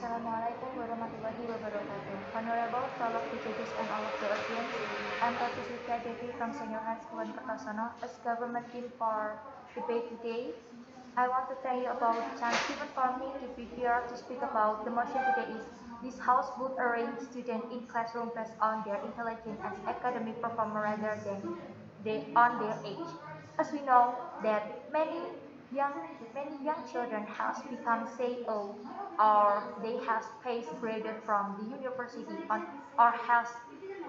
Assalamualaikum warahmatullahi wabarakatuh. Honorable fellow judges and all of the audience, I'm Rossi Silvia Devi from Senior High School in Kertosono. As government team for debate today, I want to tell you about the chance given for me to be here to speak about the motion today is this house would arrange students in classroom based on their intelligence and academic performance rather than on their age. As we know that young many young children has become CEO or they has faced graded from the university on or has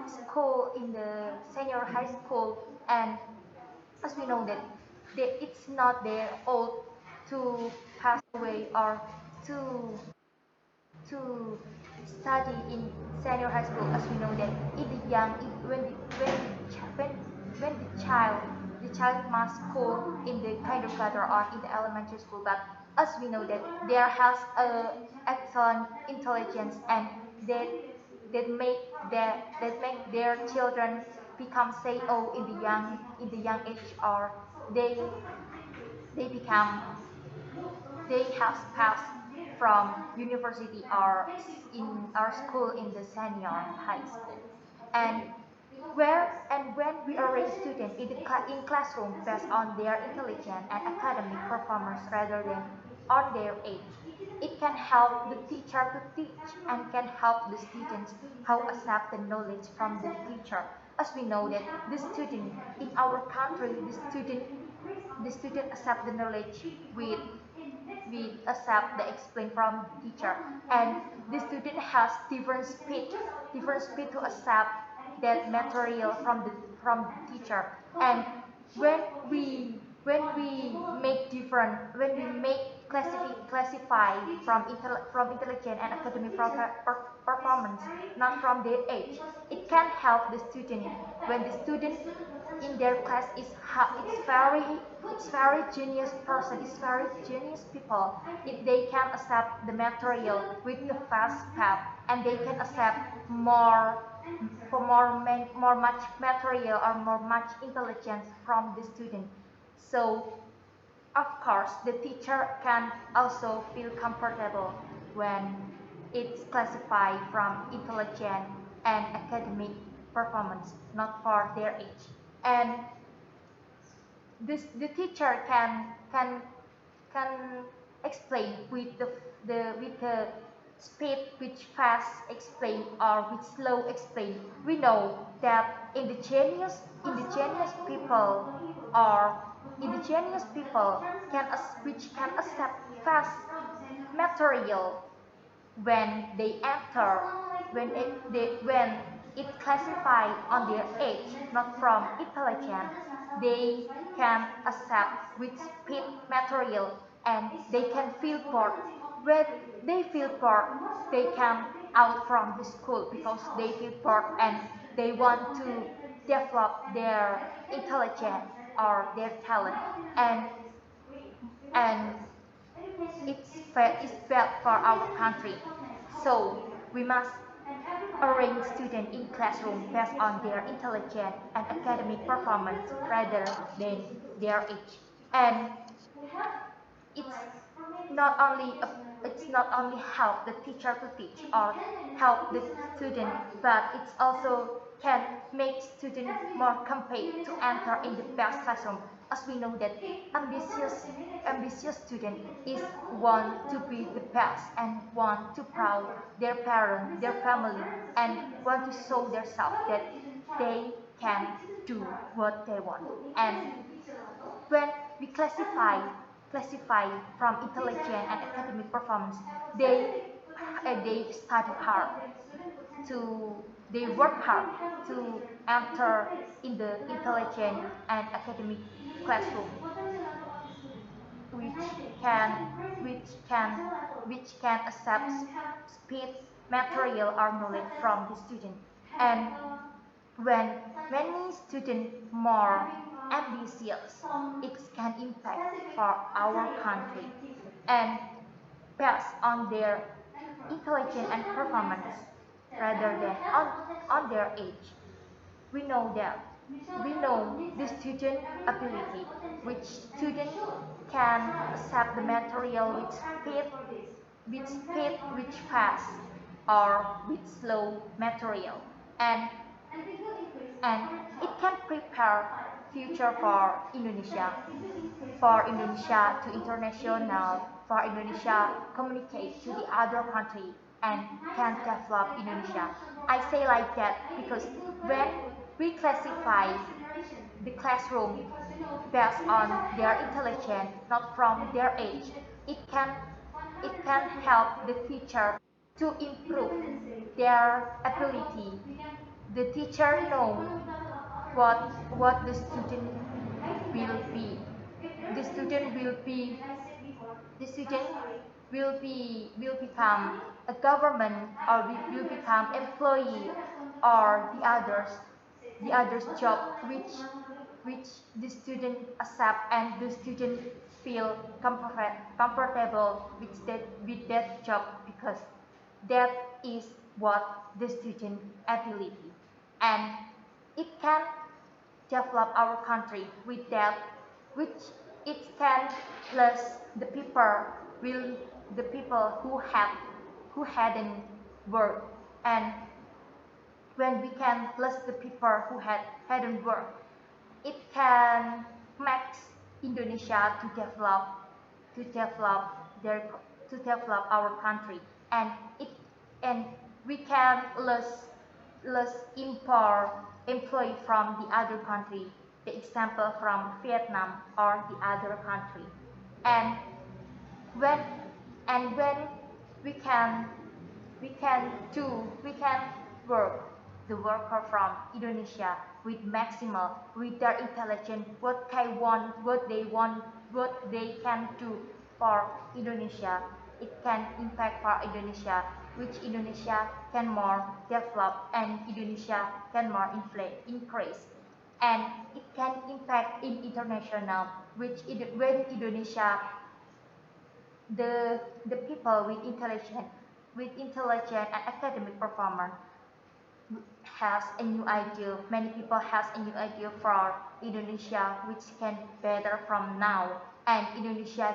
school in the senior high school, and as we know that it's not their old to pass away or to to study in senior high school. As we know that in the young when the child must school in the kindergarten or in the elementary school, but as we know that there has a excellent intelligence and that that make their children become say oh in the young age, or they they become they have passed from university or in our school in the senior high school. And when we arrange students in classroom based on their intelligence and academic performance rather than on their age, it can help the teacher to teach and can help the students how accept the knowledge from the teacher. As we know that the student in our country, the student accept the knowledge with accept the explain from teacher, and the student has different speed to accept that material from the teacher. And when we when we make classify from intelligent and academic performance not from their age, it can help the student when the student in their class it's very genius person, it's very genius people. If they can accept the material with the fast path and they can accept more for more much material or more much intelligence from the student. So of course the teacher can also feel comfortable when it's classified from intelligent and academic performance not for their age. And the teacher can explain with the speed which fast explain or with slow explain. We know that indigenous people or indigenous people which can accept fast material when they enter when it classified on their age not from intelligence, they can accept with speed material and they can feel bored. When they feel bored, they come out from the school because they feel bored and they want to develop their intelligence or their talent. And and it's bad for our country. So we must arrange students in classroom based on their intelligence and academic performance rather than their age. And it's it's not only help the teacher to teach or help the student, but it's also can make students more compete to enter in the best classroom. As we know that ambitious student is want to be the best and want to proud their parents, their family, and want to show themselves that they can do what they want. And when we classify from intelligence and academic performance, they they study hard to they work hard to enter in the intelligent and academic classroom, which can which can which can accept speed material or knowledge from the student. And when many students more ambitious, it can impact for our country. And based on their intelligence and performance rather than on their age, we know that we know the student ability, which student can accept the material with speed with speed which fast or with slow material, and and it can prepare future for Indonesia to international, for Indonesia communicate to the other country and can develop Indonesia. I say like that because when we classify the classroom based on their intelligence, not from their age, it can it can help the teacher to improve their ability. The teacher know what the student will be. The student will be the student will become a government or will become employee or the others job which the student accept and the student feel comfortable with that job because that is what the student ability, and it can develop our country with that, which it can plus the people will the people who hadn't worked, and when we can plus the people who hadn't worked, it can make Indonesia to develop their to develop our country, and it and we can less import employee from the other country, the example from Vietnam or the other country, and when when we can we can work the worker from Indonesia with maximal with their intelligence what they want what they can do for Indonesia, it can impact for Indonesia, which Indonesia can more develop and Indonesia can more increase, and it can impact in international, which when Indonesia the people with intelligent and academic performance has a new idea. Many people has a new idea for Indonesia, which can better from now, and Indonesia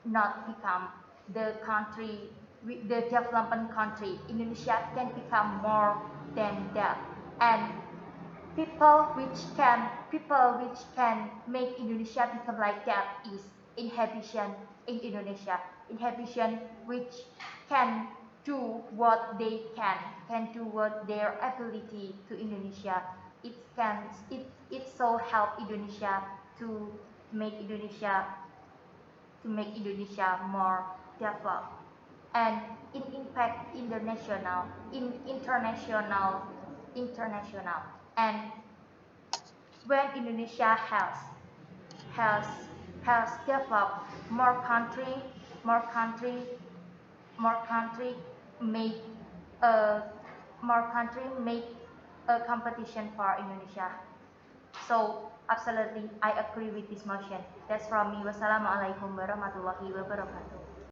not become the country, the development country. Indonesia can become more than that, and people which can make Indonesia become like that is inhabitation in Indonesia. Inhabitation which can do what they can do what their ability to Indonesia. It can it so help Indonesia to make Indonesia more developed, and it impact international, and when Indonesia has has developed more country more country make a more country make a competition for Indonesia. So absolutely I agree with this motion. That's from me. Wassalamualaikum warahmatullahi wabarakatuh.